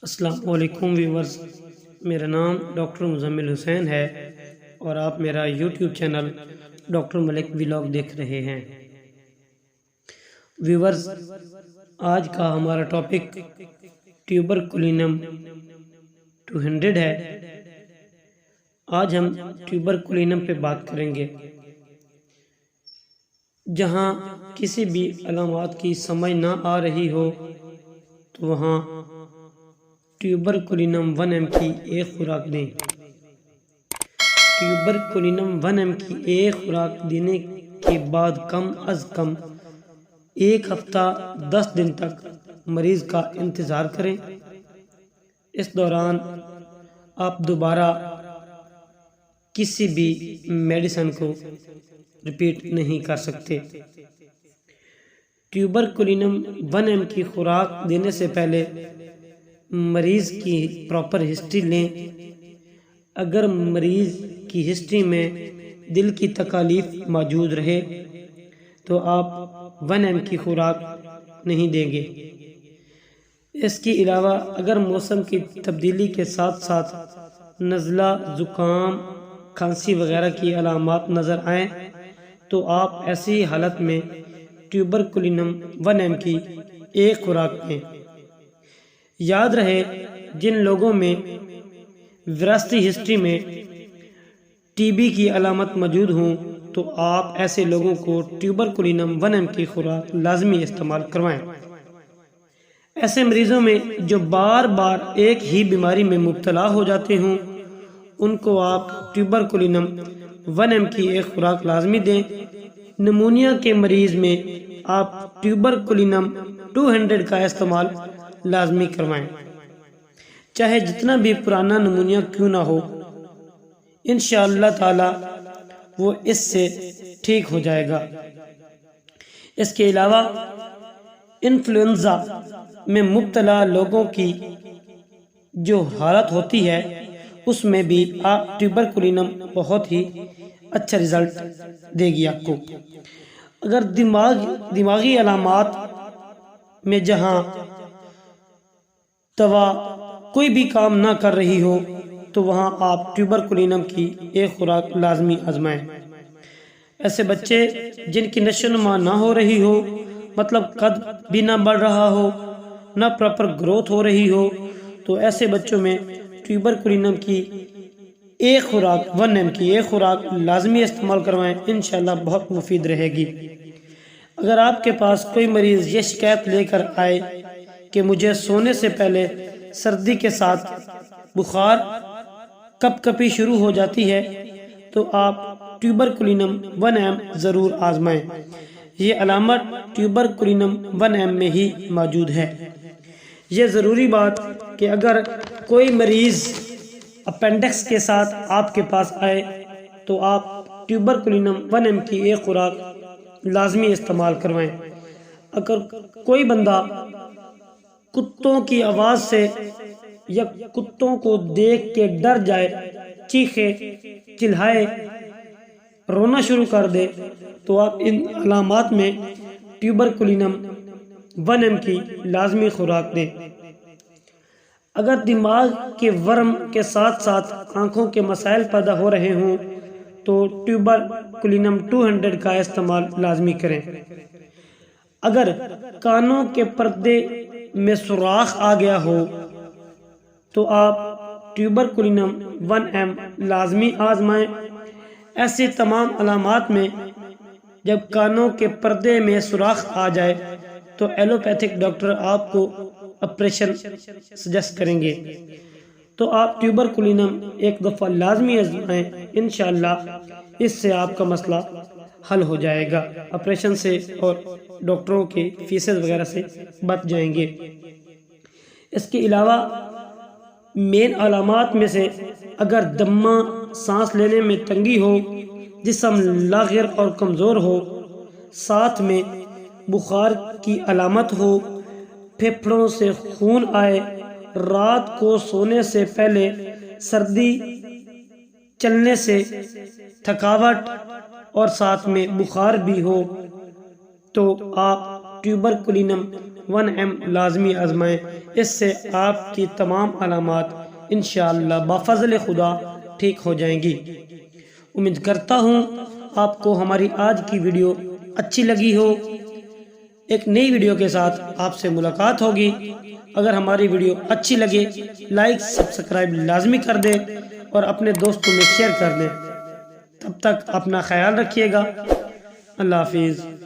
السلام علیکم ویورز، میرا نام ڈاکٹر مزمل حسین ہے اور آپ میرا یوٹیوب چینل ڈاکٹر ملک ولاگ دیکھ رہے ہیں۔ ویورز، آج کا ہمارا ٹاپک ٹیوبرکلینم 200 ہے۔ آج ہم ٹیوبرکلینم پہ بات کریں گے۔ جہاں کسی بھی علامات کی سمجھ نہ آ رہی ہو تو وہاں ٹیوبرکلینم 1 کی ایک خوراک دیں۔ ٹیوبرکلینم 1 کی ایک خوراک دینے کے بعد کم از کم 1 ہفتہ 10 دن تک مریض کا انتظار کریں۔ اس دوران آپ دوبارہ کسی بھی میڈیسن کو ریپیٹ نہیں کر سکتے۔ ٹیوبرکلینم 1 کی خوراک دینے سے پہلے مریض کی پراپر ہسٹری لیں۔ اگر مریض کی ہسٹری میں دل کی تکالیف موجود رہے تو آپ 1 کی خوراک نہیں دیں گے۔ اس کے علاوہ اگر موسم کی تبدیلی کے ساتھ ساتھ نزلہ، زکام، کھانسی وغیرہ کی علامات نظر آئیں تو آپ ایسی حالت میں ٹیوبرکلینم 1 کی ایک خوراک دیں۔ یاد رہے، جن لوگوں میں وراثتی ہسٹری میں ٹی بی کی علامت موجود ہوں تو آپ ایسے لوگوں کو ٹیوبرکلینم 1 کی خوراک لازمی استعمال کروائیں۔ ایسے مریضوں میں جو بار بار ایک ہی بیماری میں مبتلا ہو جاتے ہوں ان کو آپ ٹیوبرکلینم 1 کی ایک خوراک لازمی دیں۔ نمونیا کے مریض میں آپ ٹیوبرکلینم 200 کا استعمال لازمی کروائیں، چاہے جتنا بھی پرانا نمونیا کیوں نہ ہو، انشاءاللہ تعالی وہ اس سے ٹھیک ہو جائے گا۔ اس کے علاوہ انفلوئنزا میں مبتلا لوگوں کی جو حالت ہوتی ہے اس میں بھی آپ ٹیوبرکلینم بہت ہی اچھا رزلٹ دے گی آپ کو۔ اگر دماغی علامات میں جہاں دوا کوئی بھی کام نہ کر رہی ہو تو وہاں آپ ٹیوبرکلینم کی ایک خوراک لازمی آزمائیں۔ ایسے بچے جن کی نشو و نما نہ ہو رہی ہو، مطلب قد بھی نہ بڑھ رہا ہو، نہ پراپر گروتھ ہو رہی ہو، تو ایسے بچوں میں ٹیوبرکلینم کی ایک خوراک 1 کی ایک خوراک لازمی استعمال کروائیں، انشاءاللہ بہت مفید رہے گی۔ اگر آپ کے پاس کوئی مریض یہ شکایت لے کر آئے کہ مجھے سونے سے پہلے سردی کے ساتھ بخار، کپ کپی شروع ہو جاتی ہے تو آپ ٹیوبرکلینم 1 ضرور آزمائیں۔ یہ علامت ٹیوبرکلینم 1 میں ہی موجود ہے۔ یہ ضروری بات کہ اگر کوئی مریض اپینڈکس کے ساتھ آپ کے پاس آئے تو آپ ٹیوبرکلینم 1 کی ایک خوراک لازمی استعمال کروائیں۔ اگر کوئی بندہ کتوں کی آواز سے یا کتوں کو دیکھ کے ڈر جائے، چیخے، چلہائے، رونا شروع کر دے تو آپ ان علامات میں ٹیوبرکلینم 1 کی لازمی خوراک دیں۔ اگر دماغ کے ورم کے ساتھ ساتھ آنکھوں کے مسائل پیدا ہو رہے ہوں تو ٹیوبرکلینم 200 کا استعمال لازمی کریں۔ اگر کانوں کے پردے میں سوراخ آ گیا ہو تو آپ ٹیوبرکلینم 1 لازمی آزمائیں۔ ایسی تمام علامات میں جب کانوں کے پردے میں سوراخ آ جائے تو ایلوپیتھک ڈاکٹر آپ کو آپریشن سجیسٹ کریں گے، تو آپ ٹیوبرکلینم ایک دفعہ لازمی آزمائیں، انشاءاللہ اس سے آپ کا مسئلہ حل ہو جائے گا، آپریشن سے اور ڈاکٹروں کے فیسز وغیرہ سے بچ جائیں گے۔ اس کے علاوہ مین علامات میں سے اگر دمہ، سانس لینے میں تنگی ہو، جسم لاغر اور کمزور ہو، ساتھ میں بخار کی علامت ہو، پھیپھڑوں سے خون آئے، رات کو سونے سے پہلے سردی، چلنے سے تھکاوٹ اور ساتھ میں بخار بھی ہو تو آپ ٹیوبرکلینم 1M لازمی آزمائیں، اس سے آپ کی تمام علامات انشاءاللہ بفضل خدا ٹھیک ہو جائیں گی۔ امید کرتا ہوں آپ کو ہماری آج کی ویڈیو اچھی لگی ہو۔ ایک نئی ویڈیو کے ساتھ آپ سے ملاقات ہوگی۔ اگر ہماری ویڈیو اچھی لگے لائک سبسکرائب لازمی کر دیں اور اپنے دوستوں میں شیئر کر دیں۔ تب تک اپنا خیال رکھیے گا۔ اللہ حافظ۔